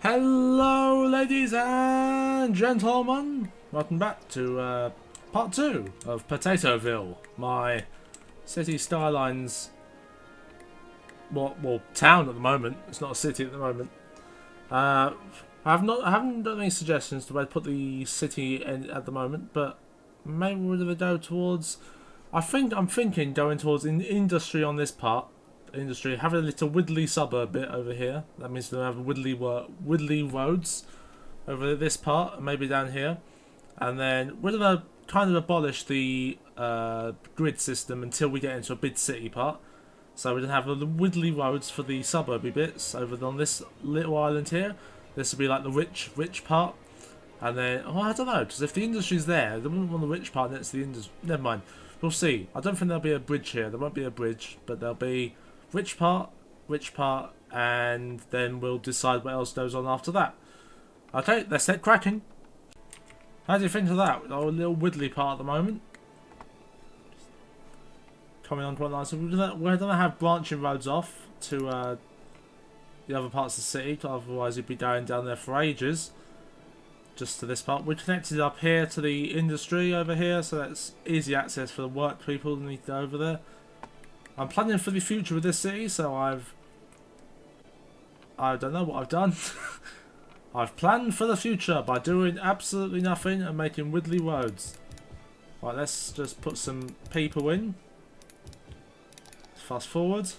Hello, ladies and gentlemen. Welcome back to part 2 of PotatoVille, my city Skylines. Well, town at the moment. It's not a city at the moment. I haven't done any suggestions to where to put the city in at the moment, but maybe we're gonna go towards. I'm thinking going towards industry on this part. Industry, have a little Woodley suburb bit over here. That means they'll have Woodley roads over this part, and maybe down here. And then we're gonna kind of abolish the grid system until we get into a big city part. So we're gonna have the Woodley roads for the suburby bits over on this little island here. This will be like the rich part. And then, I don't know, because if the industry's there, they wouldn't want the rich part next to the industry. Never mind, we'll see. I don't think there'll be a bridge here. There won't be a bridge, but there'll be rich part, and then we'll decide what else goes on after that. Okay, let's get cracking. How do you think of that? Our little Woodley part at the moment. Coming on quite nicely. We're going to have branching roads off to the other parts of the city, otherwise you'd be going down there for ages. Just to this part. We're connected up here to the industry over here, so that's easy access for the work people who need to go over there. I'm planning for the future with this city, so I don't know what I've done. I've planned for the future by doing absolutely nothing and making Woodley roads. Right, let's just put some people in. Fast forward.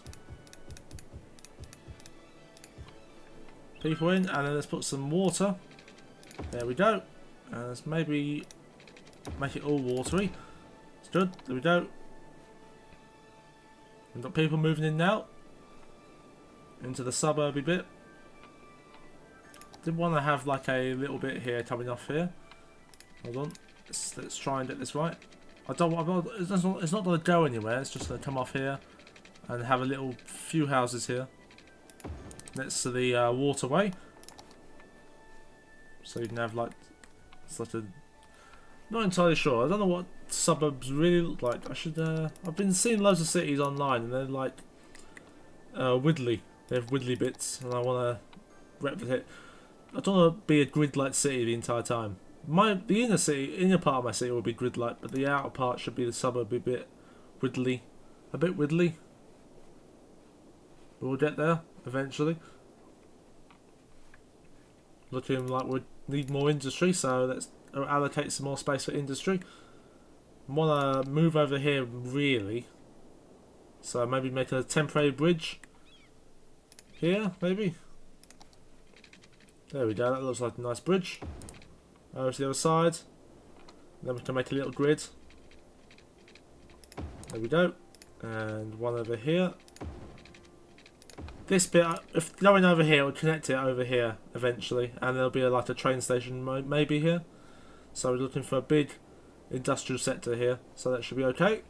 People in, and then let's put some water. There we go. And let's maybe make it all watery. It's good. There we go. We've got people moving in now into the suburby bit. Did want to have like a little bit here coming off here. Hold on. Let's try and get this right. It's not going to go anywhere. It's just going to come off here and have a little few houses here next to the waterway. So you can have like sort of, not entirely sure. I don't know what suburbs really look like. I've been seeing loads of cities online and they're like Woodley. They have Woodley bits, and I want to replicate. I don't want to be a grid-like city the entire time. The inner part of my city will be grid-like, but the outer part should be the suburb a bit Woodley, We'll get there eventually. Looking like we need more industry, so let's allocate some more space for industry. Want to move over here really, so maybe make a temporary bridge here, maybe. There we go, that looks like a nice bridge. Over to the other side. Then we can make a little grid. There we go. And one over here. This bit, if going over here, we'll connect it over here eventually, and there'll be like a train station maybe here. So we're looking for a big industrial sector here, so that should be okay.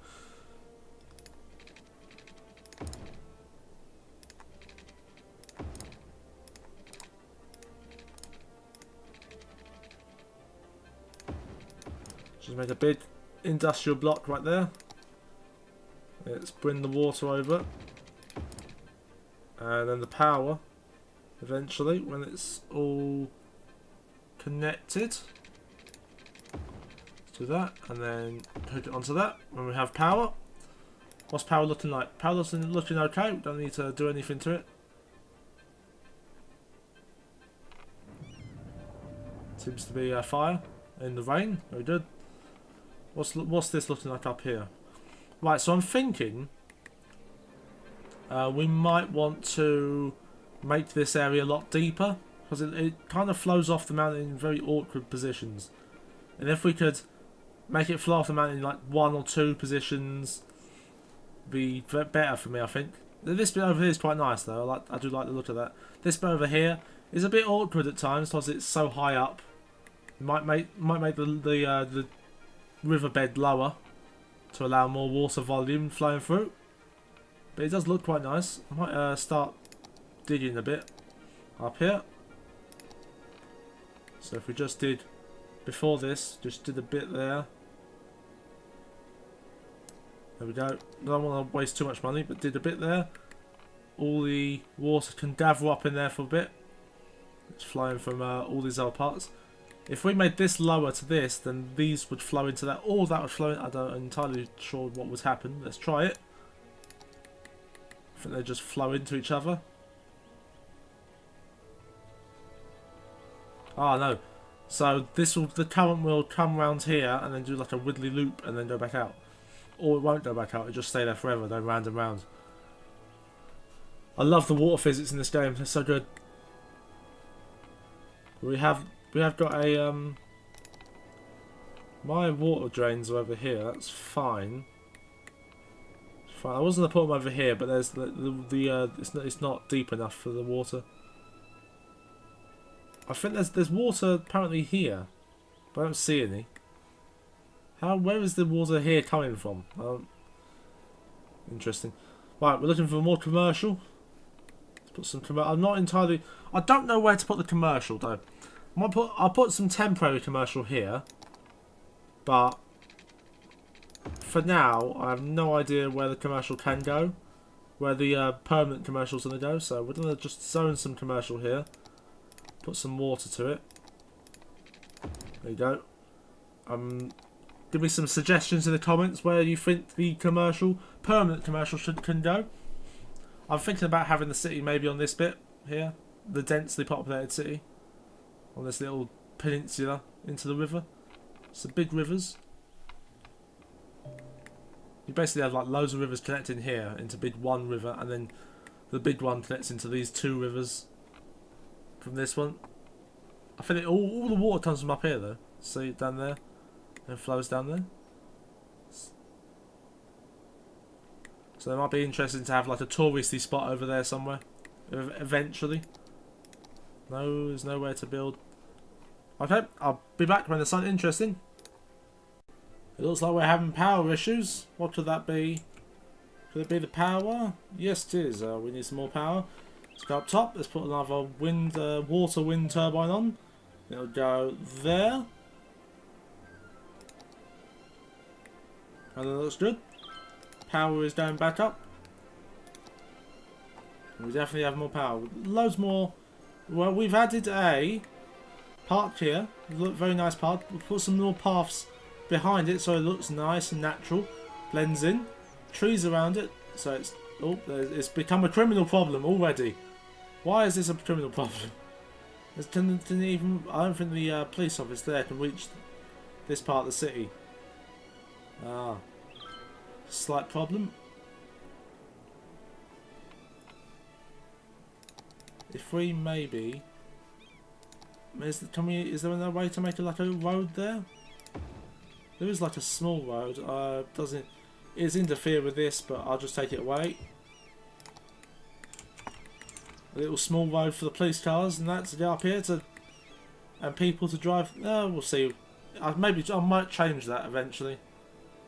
Just make a big industrial block right there. Let's bring the water over. And then the power, eventually, when it's all connected. Let's do that, and then hook it onto that when we have power. What's power looking like? Power looking okay, we don't need to do anything to it. Seems to be a fire in the rain, very good. What's this looking like up here? Right, so I'm thinking we might want to make this area a lot deeper, because it kind of flows off the mountain in very awkward positions. And if we could make it flow off the mountain in like 1 or 2 positions, be better for me, I think. This bit over here is quite nice though. I do like the look of that. This bit over here is a bit awkward at times because it's so high up. It might make the riverbed lower to allow more water volume flowing through. But it does look quite nice. I might start digging a bit up here. So if we just did, before this, just did a bit there. There we go. Don't want to waste too much money, but did a bit there. All the water can gather up in there for a bit. It's flowing from all these other parts. If we made this lower to this, then these would flow into that, or that would flow in. I'm not entirely sure what would happen. Let's try it. I think they just flow into each other. Oh no. So the current will come around here and then do like a wiggly loop and then go back out. Or it won't go back out, it'll just stay there forever, then round and round. I love the water physics in this game, they're so good. We have got a my water drains are over here, that's fine. It's fine. I was gonna put them over here, but there's it's not deep enough for the water. I think there's water apparently here, but I don't see any. Where is the water here coming from? Interesting. Right, we're looking for more commercial. Let's put some commercial. I'm not entirely. I don't know where to put the commercial though. I'll put some temporary commercial here, but for now I have no idea where the commercial can go, where the permanent commercial's gonna go. So we're gonna just zone some commercial here. Put some water to it. There you go. Give me some suggestions in the comments where you think the permanent commercial can go. I'm thinking about having the city maybe on this bit here, the densely populated city, on this little peninsula into the river. Some big rivers. You basically have like loads of rivers connecting here into one river, and then the big one connects into these two rivers from this one. I think all the water comes from up here though. See it down there? And flows down there. So it might be interesting to have like a touristy spot over there somewhere eventually. No, there's nowhere to build. Okay, I'll be back when there's something interesting. It looks like we're having power issues. What could that be? Could it be the power? Yes it is. We need some more power. Let's go up top. Let's put another water wind turbine on. It'll go there. And that looks good. Power is down back up. We definitely have more power. Loads more. Well, we've added a park here. Look, very nice park. We'll put some more paths behind it so it looks nice and natural. Blends in. Trees around it. So it's become a criminal problem already. Why is this a criminal problem? I don't think the police office there can reach this part of the city. Ah, slight problem. If we maybe, is there no way to make like a road there? There is like a small road. It does interfere with this, but I'll just take it away. A little small road for the police cars and that to get up here and people to drive. We'll see. I might change that eventually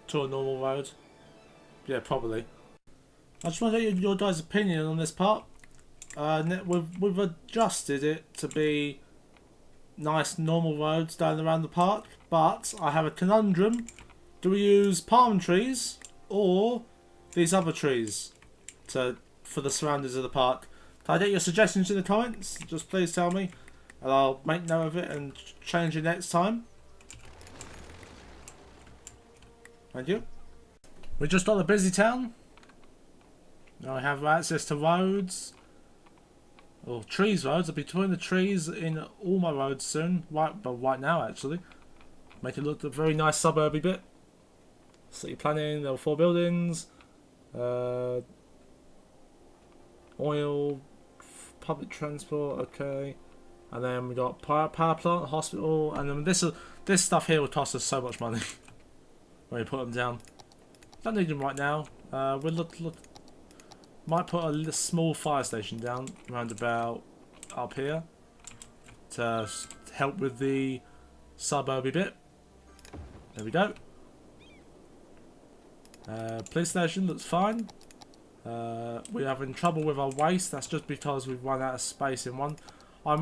to a normal road. Yeah, probably. I just want to get your guys' opinion on this part. We've adjusted it to be nice normal roads down around the park, but I have a conundrum. Do we use palm trees or these other trees for the surroundings of the park? Can I get your suggestions in the comments? Just please tell me, and I'll make note of it and change it next time. Thank you. We just got a busy town. Now we have access to roads. Or roads. I'll be putting the trees in all my roads soon. Right now actually. Make it look a very nice suburby bit. City planning, there were 4 buildings. Oil, public transport, okay. And then we got power plant, hospital, and then this stuff here would cost us so much money when we put them down. Don't need them right now. We'll might put a small fire station down round about up here to help with the suburby bit. There we go. Police station looks fine. We're having trouble with our waste. That's just because we've run out of space in one. I'll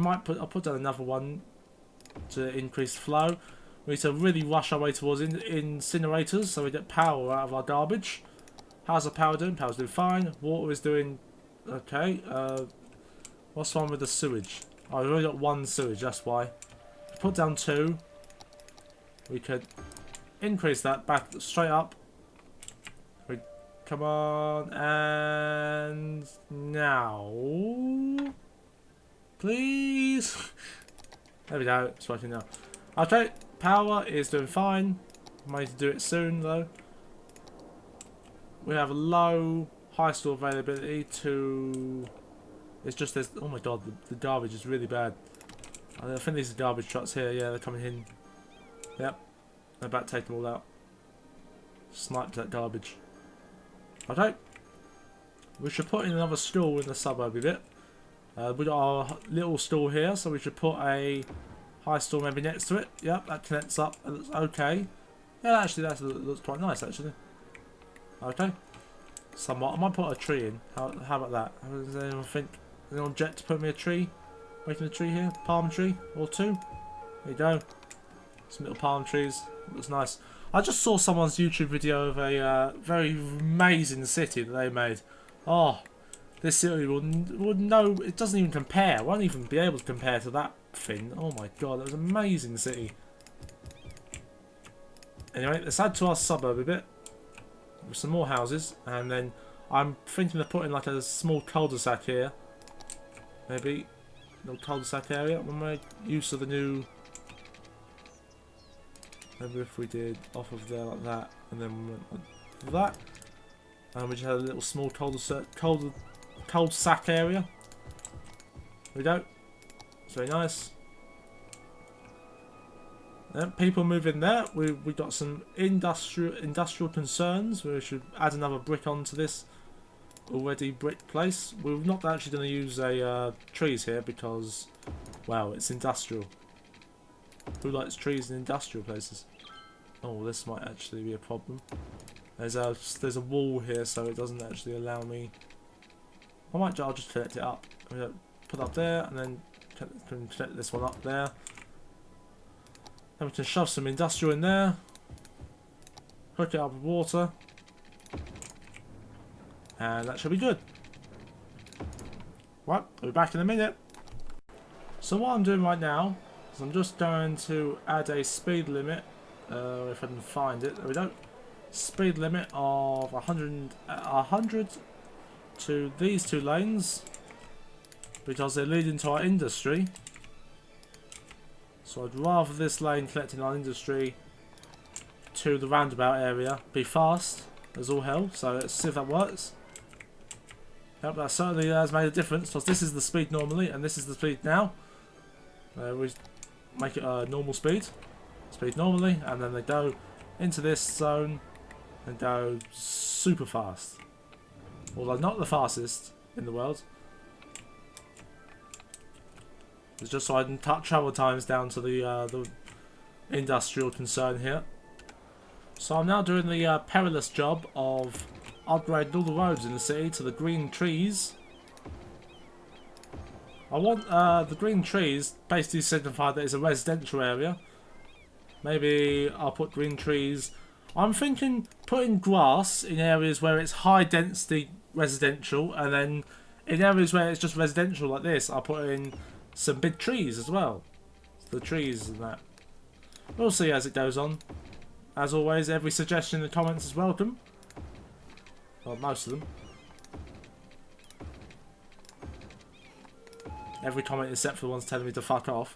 put down another one to increase flow. We need to really rush our way towards incinerators so we get power out of our garbage. How's the power doing? Power's doing fine. Water is doing okay. What's wrong with the sewage? Oh, we've only got one sewage, that's why. Put down 2. We could increase that back straight up. Come on, and now, please. There we go, it's working now. Okay, power is doing fine. I need to do it soon though. We have a low high store availability to. It's just this. Oh my god, the garbage is really bad. I think these are garbage trucks here. Yeah, they're coming in. Yep, I'm about to take them all out. Sniped that garbage. Okay, we should put in another stall in the suburb a bit. We got our little stall here, so we should put a high stall maybe next to it. Yep, that connects up. It looks okay. Yeah, actually, that looks quite nice actually. Okay, somewhat. I might put a tree in. How about that? Does anyone think? Does anyone object to put me a tree? Making a tree here, palm tree or 2. There you go. Some little palm trees. It looks nice. I just saw someone's YouTube video of a very amazing city that they made. Oh, this city will no, it doesn't even compare. Won't even be able to compare to that thing. Oh my god, that was an amazing city. Anyway, let's add to our suburb a bit with some more houses, and then I'm thinking of putting like a small cul-de-sac here. Maybe a little cul-de-sac area. We'll make use of the new. Maybe if we did off of there like that, and then we went like that, and we just had a little small cul-de-sac area. There we go. It's very nice. Then people move in there. We got some industrial concerns. We should add another brick onto this already brick place. We're not actually going to use a trees here because, well, it's industrial. Who likes trees in industrial places? Oh, this might actually be a problem. There's a wall here, so it doesn't actually allow me. I'll just connect it up. Put it up there, and then connect this one up there. Then we can shove some industrial in there. Hook it up with water, and that should be good. Right, I'll be back in a minute. So what I'm doing right now is I'm just going to add a speed limit. If I can find it, there we go. Speed limit of 100 to these 2 lanes because they lead into our industry. So I'd rather this lane connecting our industry to the roundabout area be fast as all hell. So let's see if that works. Yep, that certainly has made a difference because this is the speed normally and this is the speed now. We make it a normal speed normally, and then they go into this zone and go super fast. Although not the fastest in the world. It's just so I can cut travel times down to the industrial concern here. So I'm now doing the perilous job of upgrading all the roads in the city to the green trees. I want the green trees basically signify that it's a residential area. Maybe I'll put green trees. I'm thinking putting grass in areas where it's high density residential, and then in areas where it's just residential like this, I'll put in some big trees as well. The trees and that. We'll see as it goes on. As always, every suggestion in the comments is welcome. Well, most of them. Every comment except for the ones telling me to fuck off.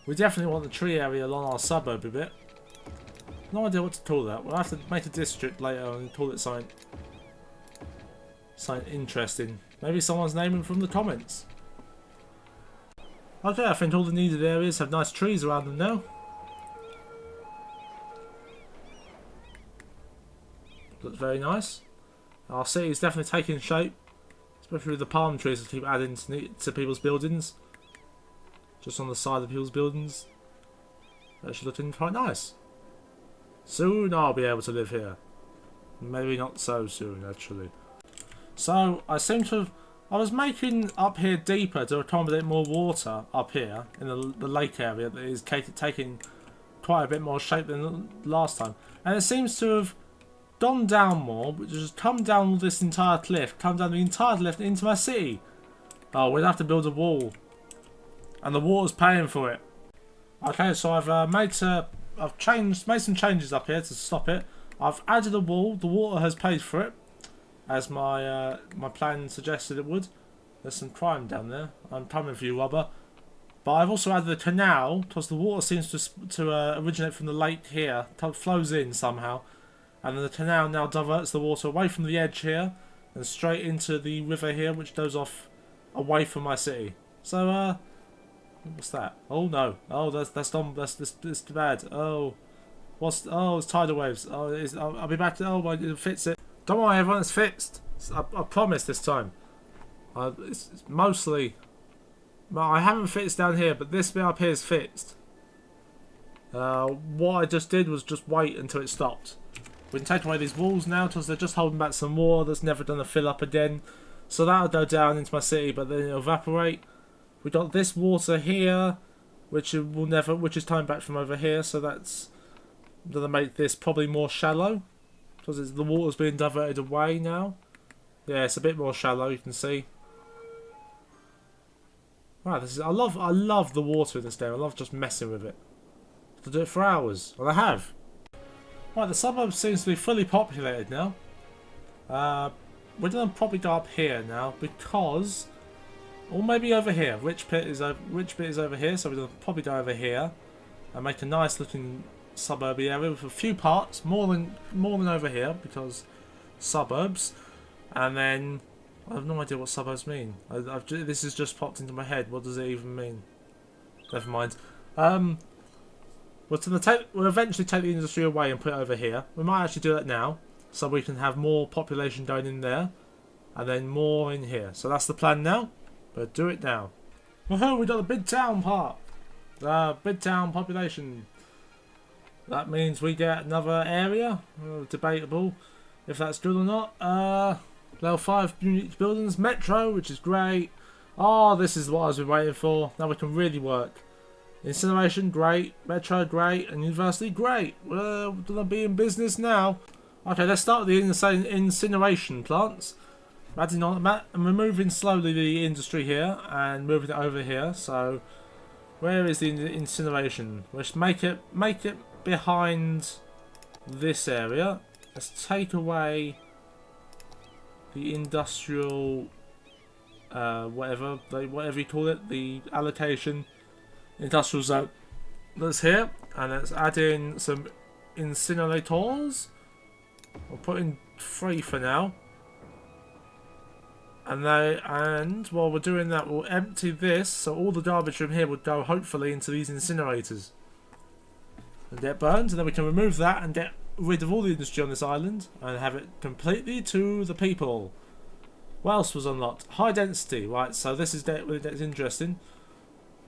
We definitely want the tree area along our suburb a bit. No idea what to call that. We'll have to make a district later and call it something interesting. Maybe someone's naming from the comments. Okay, I think all the needed areas have nice trees around them now. Looks very nice. Our city is definitely taking shape. Especially with the palm trees that keep adding to people's buildings. Just on the side of people's buildings. Actually looking quite nice. Soon I'll be able to live here. Maybe not so soon, actually. So, I was making up here deeper to accommodate more water up here in the lake area that is taking quite a bit more shape than last time. And it seems to have gone down more, which has come down this entire cliff, come down the entire cliff into my city. Oh, we'd have to build a wall and the water's paying for it. Okay, so I've made some changes up here to stop it. I've added a wall. The water has paid for it, as my my plan suggested it would. There's some crime down there. I'm coming for you, robber. But I've also added a canal because the water seems to originate from the lake here. It flows in somehow, and then the canal now diverts the water away from the edge here and straight into the river here, which goes off away from my city. So what's that? Oh no! Oh, that's too bad. Oh, it's tidal waves. Oh, I'll be back. Oh, it fits it. Don't worry, everyone, it's fixed. I promise this time. It's mostly. Well, I haven't fixed down here, but this bit up here is fixed. What I just did was just wait until it stopped. We can take away these walls now because they're just holding back some water that's never going to fill up again. So that'll go down into my city, but then it'll evaporate. We got this water here, which is coming back from over here. So that's going to make this probably more shallow because the water's being diverted away now. Yeah, it's a bit more shallow. You can see. Wow, I love the water in this game. I love just messing with it. I do it for hours, and I have. Right, the suburb seems to be fully populated now. We're gonna probably go up here now because, or maybe over here. Which bit is over here, so we're gonna probably go over here and make a nice looking suburby area with a few parts, more than over here because suburbs, and then. I have no idea what suburbs mean. This has just popped into my head. What does it even mean? Never mind. We'll eventually take the industry away and put it over here. We might actually do that now, so we can have more population going in there, and then more in here. So that's the plan now. But do it now. Woohoo! We got the big town part. Big town population. That means we get another area. Debatable if that's good or not. Level 5 unique buildings, metro, which is great. Oh, this is what I've been waiting for. Now we can really work. Incineration, great. Metro, great. And university, great. We're gonna be in business now. Okay, let's start with the incineration plants. Adding on that, and removing slowly the industry here and moving it over here. So, where is the incineration? Let's make it behind this area. Let's take away the industrial, whatever you call it, the allocation industrial zone that's here, and let's add in some incinerators. We'll put in 3 for now, and while we're doing that, we'll empty this, so all the garbage from here would go hopefully into these incinerators and get burned, and then we can remove that and get rid of all the industry on this island and have it completely to the people. What else was unlocked? High density, right? So this is that's interesting.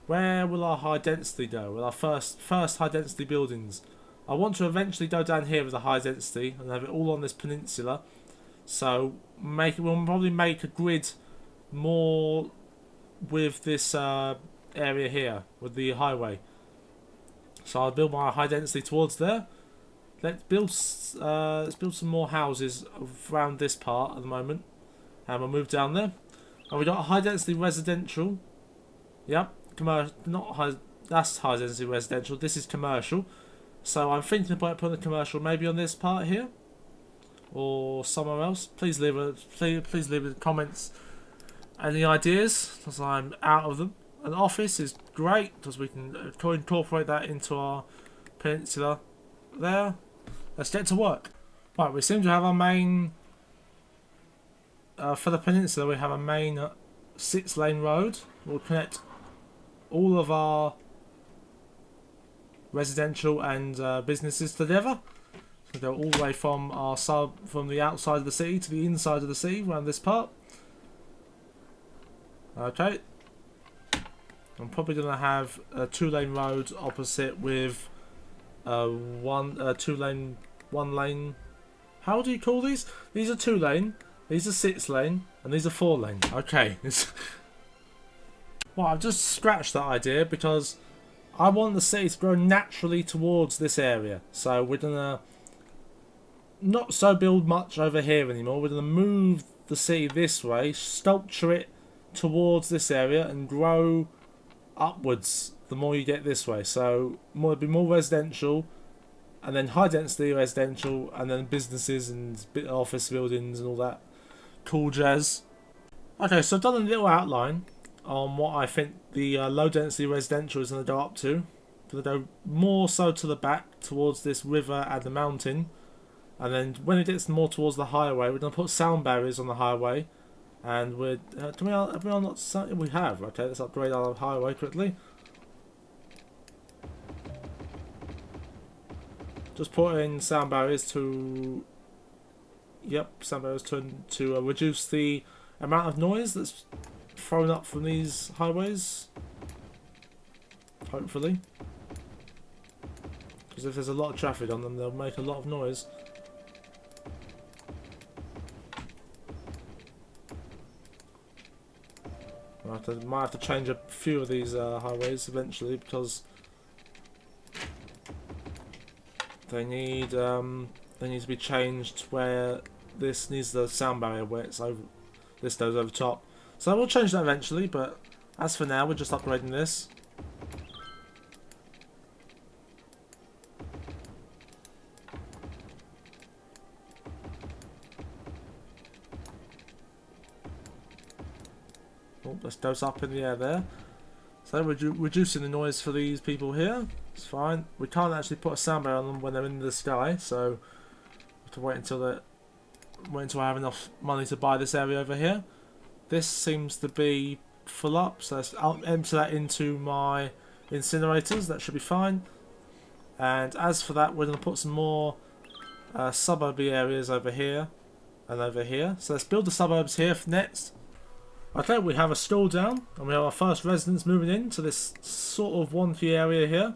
Where will our high density go? With our first high density buildings, I want to eventually go down here with the high density and have it all on this peninsula. So we'll probably make a grid more with this area here with the highway. So I'll build my high density towards there. Let's build some more houses around this part at the moment, and we'll move down there. And we got a high density residential. Yep, commercial. Not high. That's high density residential. This is commercial. So I'm thinking about putting a commercial maybe on this part here, or somewhere else. Please leave in the comments any ideas, because I'm out of them. An office is great because we can incorporate that into our peninsula there. Let's get to work. Right, we seem to have our main, for the peninsula we have a main 6-lane road. We'll connect all of our residential and businesses together. So go all the way from the outside of the city to the inside of the city around this part. Okay. I'm probably going to have a 2-lane road opposite with one lane. How do you call these? These are 2-lane, these are 6-lane, and these are 4-lane. Okay. Well, I've just scratched that idea because I want the city to grow naturally towards this area. So we're going to not so build much over here anymore. We're going to move the city this way, sculpture it towards this area and grow upwards the more you get this way. So it'll be more residential, and then high density residential, and then businesses and office buildings and all that cool jazz. Okay, so I've done a little outline on what I think the low density residential is going to go up to. Going to go more so to the back towards this river and the mountain, and then when it gets more towards the highway, we're going to put sound barriers on the highway. And we're have we not? We have. Okay, let's upgrade our highway quickly. Just put in sound barriers to. Yep, sound barriers to reduce the amount of noise that's thrown up from these highways. Hopefully, because if there's a lot of traffic on them, they'll make a lot of noise. Might have to change a few of these highways eventually, because they need to be changed where this needs the sound barrier where it's over. This goes over top. So we'll change that eventually, but as for now, we're just upgrading this. Oh, let's dose up in the air there. So we're reducing the noise for these people here. It's fine. We can't actually put a sound barrier on them when they're in the sky, so we have to wait until I have enough money to buy this area over here. This seems to be full up, so I'll empty that into my incinerators. That should be fine. And as for that, we're going to put some more suburby areas over here and over here. So let's build the suburbs here next. Okay, we have a school down, and we have our first residents moving into this sort of wonky area here.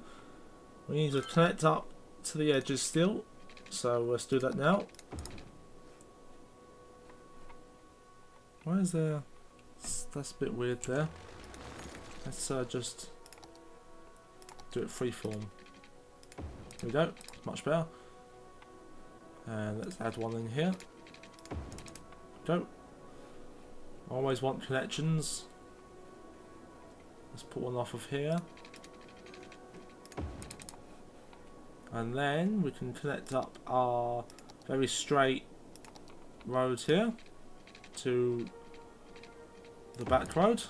We need to connect up to the edges still, so let's do that now. Why is there... That's a bit weird there. Let's just do it freeform. Here we go, much better. And let's add one in here. Go. Always want connections. Let's put one off of here. And then we can connect up our very straight road here to the back road.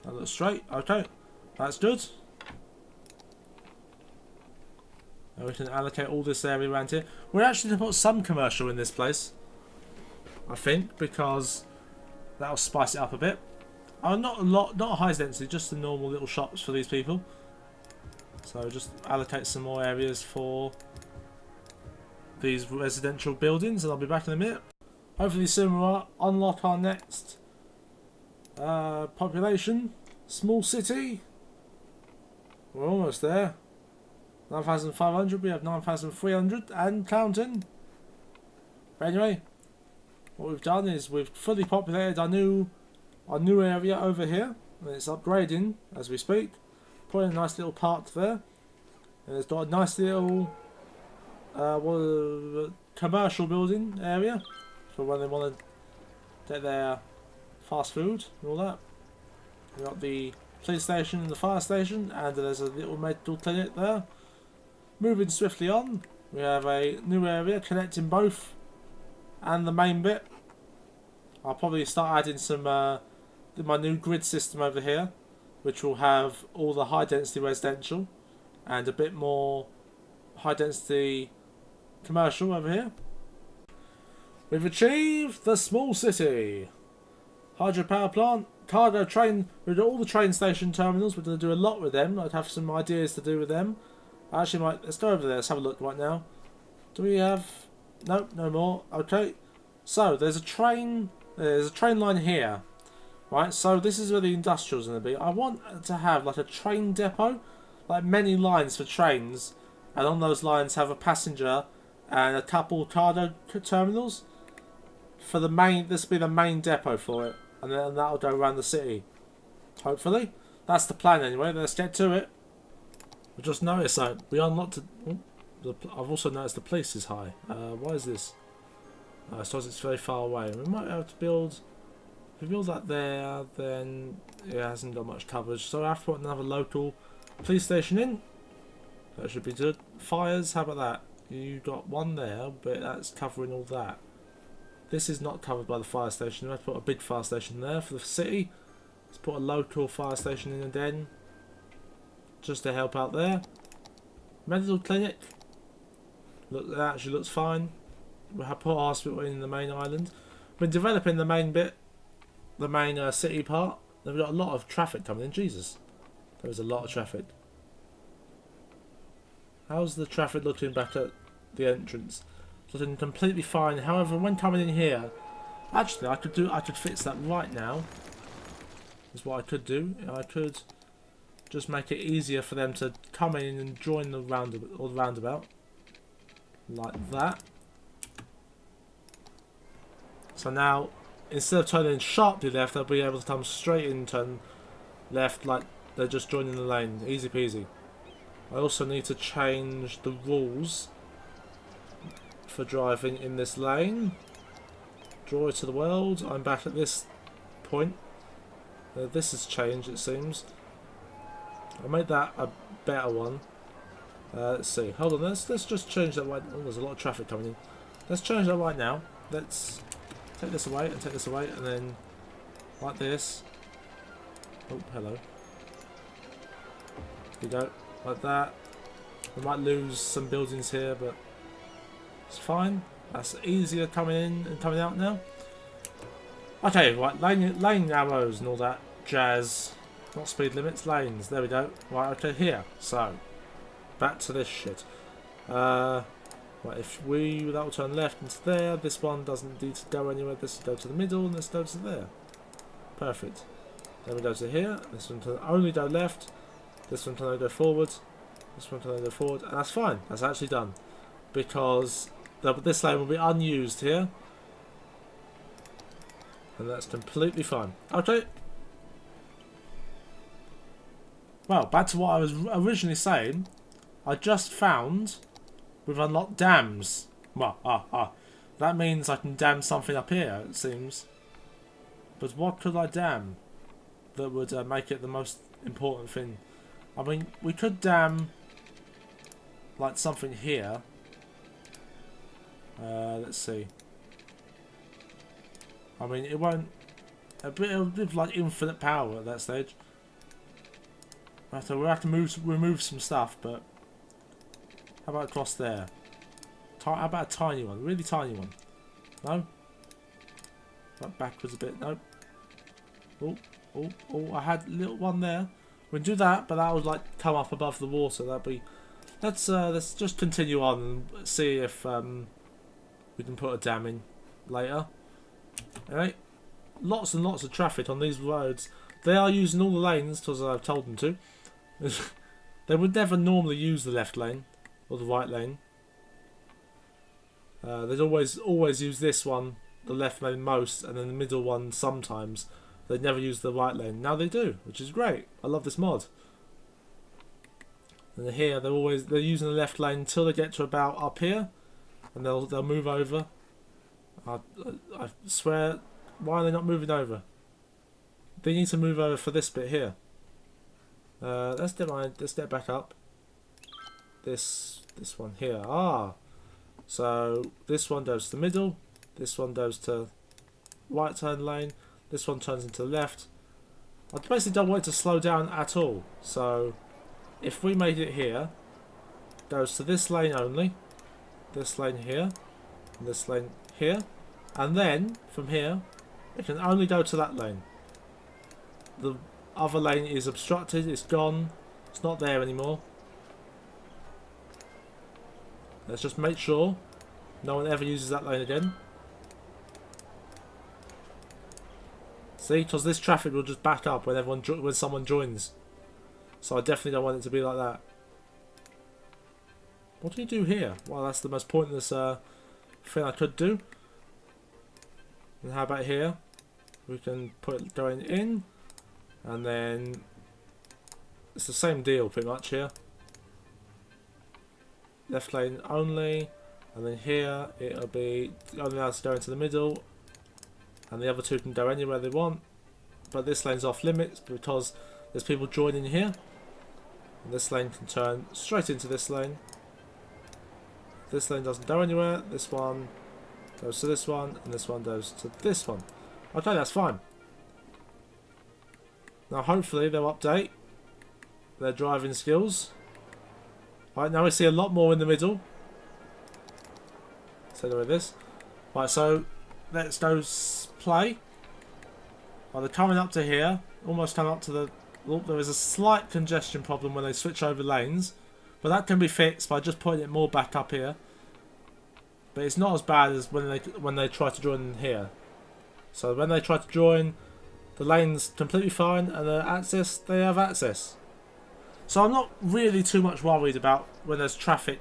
That looks straight. Okay, that's good. And we can allocate all this area around here. We're actually going to put some commercial in this place, I think, because that'll spice it up a bit. Oh, not a lot, not a high density, just the normal little shops for these people. So just allocate some more areas for these residential buildings, and I'll be back in a minute. Hopefully soon we'll unlock our next population. Small city. We're almost there. 9,500, we have 9,300 and counting. But anyway, what we've done is we've fully populated our new area over here, and it's upgrading as we speak. Put in a nice little park there, and it's got a nice little commercial building area for when they want to get their fast food and all that. We've got the police station and the fire station, and there's a little medical clinic there. Moving swiftly on, we have a new area connecting both and the main bit. I'll probably start adding some my new grid system over here, which will have all the high density residential and a bit more high density commercial over here. We've achieved the small city. Hydropower plant, cargo train. We've got all the train station terminals. We're going to do a lot with them. I'd have some ideas to do with them. I actually might. Let's go over there. Let's have a look right now. Do we have? Nope, no more. Okay. So there's a train. There's a train line here. Right. So this is where the industrial's going to be. I want to have like a train depot, like many lines for trains, and on those lines have a passenger and a couple cargo terminals. For the main, this will be the main depot for it, and then that'll go around the city. Hopefully, that's the plan anyway. Let's get to it. I just noticed that we unlocked it. I've also noticed the police is high. Why is this? I suppose it's very far away. We might have to build If we build that there, then it hasn't got much coverage. So I have to put another local police station in. That should be good. Fires, how about that? You got one there, but that's covering all that. This is not covered by the fire station. I have to put a big fire station there for the city. Let's put a local fire station in again, just to help out there. Medical clinic. Look, that actually looks fine. We have put a hospital in the main island. We're developing the main bit, the main city part. Then we've got a lot of traffic coming in. Jesus, there is a lot of traffic. How's the traffic looking back at the entrance? It's looking completely fine. However, when coming in here, actually, I could fix that right now. Is what I could do. I could just make it easier for them to come in and join the roundabout, like that. So now, instead of turning sharply left, they'll be able to come straight in, turn left, like they're just joining the lane. Easy peasy. I also need to change the rules for driving in this lane. Draw it to the world. I'm back at this point. This has changed, it seems. I'll make that a better one. Let's see. Hold on. Let's just change that right. Oh, there's a lot of traffic coming in. Let's change that right now. Let's take this away and take this away, and then like this. Oh, hello. Here we go. Like that. We might lose some buildings here, but it's fine. That's easier coming in and coming out now. Okay, right, lane arrows and all that jazz. Not speed limits, lanes. There we go. Right, okay, here. So, back to this shit. Right, if that will turn left into there. This one doesn't need to go anywhere. This will go to the middle, and this goes to there. Perfect. Then we go to here. This one can only go left. This one can only go forward. This one can only go forward, and that's fine. That's actually done because this lane will be unused here. And that's completely fine. Okay. Well, back to what I was originally saying. I just found we've unlocked dams. Well, that means I can dam something up here, it seems. But what could I dam that would make it the most important thing? I mean, we could dam like something here. Let's see. I mean, it won't. It'll give like infinite power at that stage. We'll have to remove some stuff, but how about across there? How about a tiny one? Really tiny one? No? Right, backwards a bit. No. Oh! I had a little one there. We'll do that, but that would like come up above the water. That'd be. Let's just continue on and see if we can put a dam in later. Alright, lots and lots of traffic on these roads. They are using all the lanes because I've told them to. They would never normally use the left lane or the right lane. They'd always use this one, the left lane most, and then the middle one sometimes. They'd never use the right lane. Now they do, which is great. I love this mod. And here they're using the left lane until they get to about up here, and they'll move over. I swear, why are they not moving over? They need to move over for this bit here. Let's get back up. This one here. So this one goes to the middle. This one goes to right turn lane. This one turns into the left. I basically don't want it to slow down at all. So if we made it here, goes to this lane only. This lane here. And this lane here, and then from here it can only go to that lane. The other lane is obstructed, it's gone, it's not there anymore. Let's just make sure no one ever uses that lane again. See, because this traffic will just back up when someone joins. So I definitely don't want it to be like that. What do you do here? Well, that's the most pointless thing I could do. And how about here? We can put it going in, and then it's the same deal pretty much here. Left lane only, and then here it'll be only allowed to go into the middle, and the other two can go anywhere they want. But this lane's off limits because there's people joining here. And this lane can turn straight into this lane. This lane doesn't go anywhere. This one goes to this one, and this one goes to this one. Okay, that's fine. Now hopefully they'll update their driving skills. Right, now we see a lot more in the middle. So there it is. Right, so let's go play. Well, they're coming up to here. Almost come up to the... Oh, there is a slight congestion problem when they switch over lanes. But that can be fixed by just putting it more back up here. But it's not as bad as when they try to join in here. So when they try to join, the lane's completely fine, and the access, they have access. So I'm not really too much worried about when there's traffic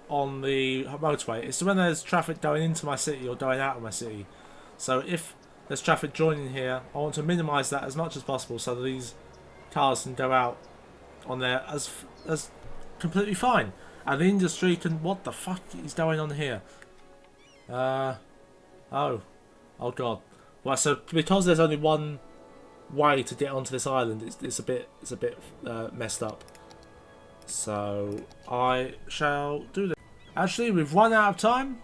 on the motorway. It's when there's traffic going into my city or going out of my city. So if there's traffic joining here, I want to minimise that as much as possible so that these cars can go out on there as completely fine. And the industry can... What the fuck is going on here? Oh god. Well, so because there's only one way to get onto this island, it's a bit messed up. So I shall do this. Actually, we've run out of time.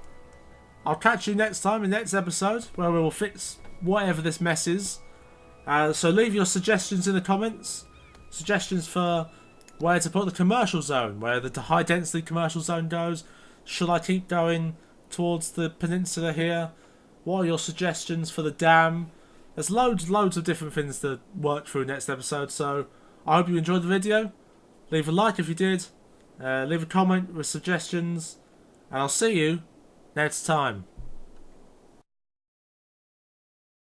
I'll catch you next time in the next episode where we will fix whatever this mess is. So leave your suggestions in the comments. Suggestions for where to put the commercial zone, where the high density commercial zone goes. Should I keep going towards the peninsula here? What are your suggestions for the dam? There's loads of different things to work through next episode. So I hope you enjoyed the video. Leave a like if you did. Leave a comment with suggestions. And I'll see you next time.